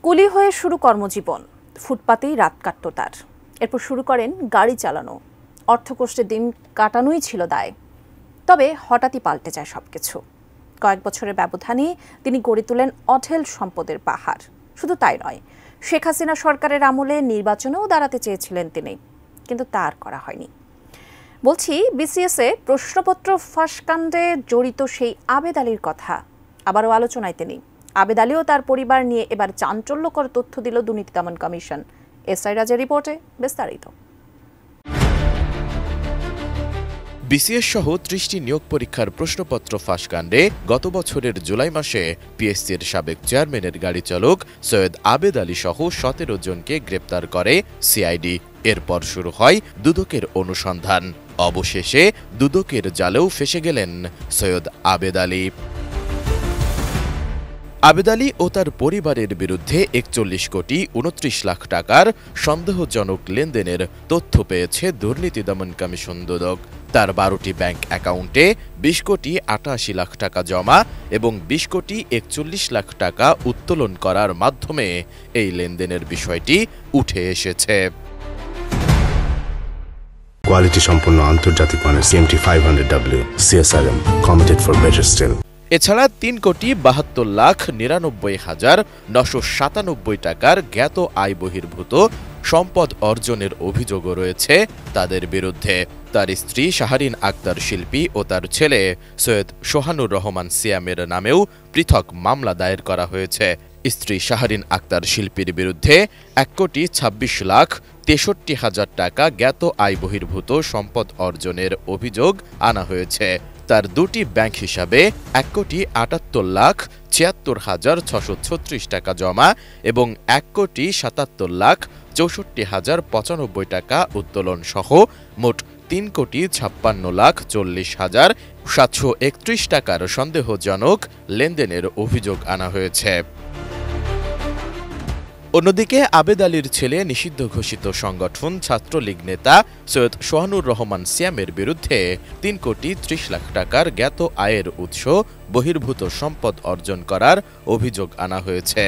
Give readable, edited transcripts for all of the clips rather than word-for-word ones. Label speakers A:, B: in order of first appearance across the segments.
A: কুলি হয়ে শুরু কর্মজীবন, ফুটপাতেই রাত কাটত তার। এরপর শুরু করেন গাড়ি চালানো। অর্থকষ্টে দিন কাটানোই ছিল দায়। তবে হঠাৎই পাল্টে যায় সবকিছু। কয়েক বছরের ব্যবধানে তিনি গড়ে তোলেন অঢেল সম্পদের পাহাড়। শুধু তাই নয়, শেখ হাসিনা সরকারের আমলে নির্বাচনেও দাঁড়াতে চেয়েছিলেন তিনি, কিন্তু তার করা হয়নি। বলছি বিসিএসে প্রশ্নপত্র ফাঁস কাণ্ডে জড়িত সেই আবেদ আলীর কথা আবারও আলোচনায় তিনি। আবেদ আলী ও তার পরিবার নিয়ে এবার চাঞ্চল্যকর তথ্য দিল দুর্নীতি দমন কমিশন। এসআই রাজের রিপোর্টে বিস্তারিত।
B: বিসিএস সহ ৩০টি নিয়োগ পরীক্ষার প্রশ্নপত্র ফাঁস কাণ্ডে গত বছরের জুলাই মাসে পিএসসির সাবেক চেয়ারম্যানের গাড়ি চালক সৈয়দ আবেদ আলী সহ ১৭ জনকে গ্রেপ্তার করে সিআইডি। এরপর শুরু হয় দুদকের অনুসন্ধান। অবশেষে দুদকের জালেও ফেঁসে গেলেন সৈয়দ আবেদ আলী। আবেদ আলী ও তার পরিবারের বিরুদ্ধে ৪১ কোটি ২৯ লাখ টাকার সন্দেহজনক লেনদেনের তথ্য পেয়েছে দুর্নীতি দমন কমিশন দুদক। তার ১২টি ব্যাংক অ্যাকাউন্টে ২০ কোটি ৮৮ লাখ টাকা জমা এবং ২০ কোটি ৪১ লাখ টাকা উত্তোলন করার মাধ্যমে এই লেনদেনের বিষয়টি উঠে এসেছে।
C: কোয়ালিটি সম্পন্ন আন্তর্জাতিক মানের CMT 500W CSRM committed for better still।
B: এছাড়া ৩ কোটি ৭২ লাখ ৯৯,৯৯৭ টাকার জ্ঞাত আয় বহির্ভূত সম্পদ অর্জনের অভিযোগও রয়েছে তাদের বিরুদ্ধে। তার স্ত্রী শাহরিন আক্তার শিল্পী ও তার ছেলে সৈয়দ সোহানুর রহমান সিয়ামের নামেও পৃথক মামলা দায়ের করা হয়েছে। স্ত্রী শাহরিন আক্তার শিল্পীর বিরুদ্ধে ১ কোটি ২৬ লাখ ৬৩,০০০ টাকা জ্ঞাত আয় বহির্ভূত সম্পদ অর্জনের অভিযোগ আনা হয়েছে। তার দুটি ব্যাংক হিসাবে ১ কোটি ৭৮ লাখ ৭৬,৬৩৬ টাকা জমা এবং ১ কোটি ৭৭ লাখ ৬৪,০৯৫ টাকা উত্তোলন সহ মোট ৩ কোটি ৫৬ লাখ ৪০,৭৩১ টাকার সন্দেহজনক লেনদেনের অভিযোগ আনা হয়েছে। অন্যদিকে আবেদ আলীর ছেলে নিষিদ্ধ ঘোষিত সংগঠন ছাত্রলীগ নেতা সৈয়দ সোহানুর রহমান সিয়ামের বিরুদ্ধে ৩ কোটি ৩০ লাখ টাকার জ্ঞাত আয়ের উৎস বহির্ভূত সম্পদ অর্জন করার অভিযোগ আনা হয়েছে।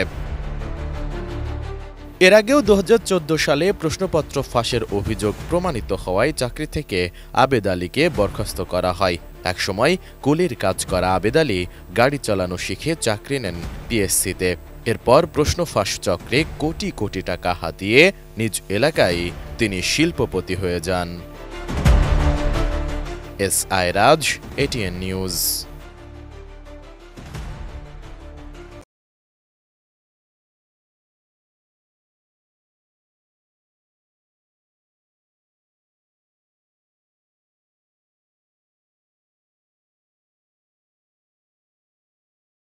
B: এর আগেও ২০১৪ সালে প্রশ্নপত্র ফাঁসের অভিযোগ প্রমাণিত হওয়ায় চাকরি থেকে আবেদ আলীকে বরখাস্ত করা হয়। একসময় কুলির কাজ করা আবেদ আলী গাড়ি চালানো শিখে চাকরি নেন পিএসসিতে। এরপর প্রশ্ন ফাঁস চক্রে কোটি কোটি টাকা হাতিয়ে নিজ এলাকায় তিনি শিল্পপতি হয়ে যান। এসআই রাজ, ATN নিউজ।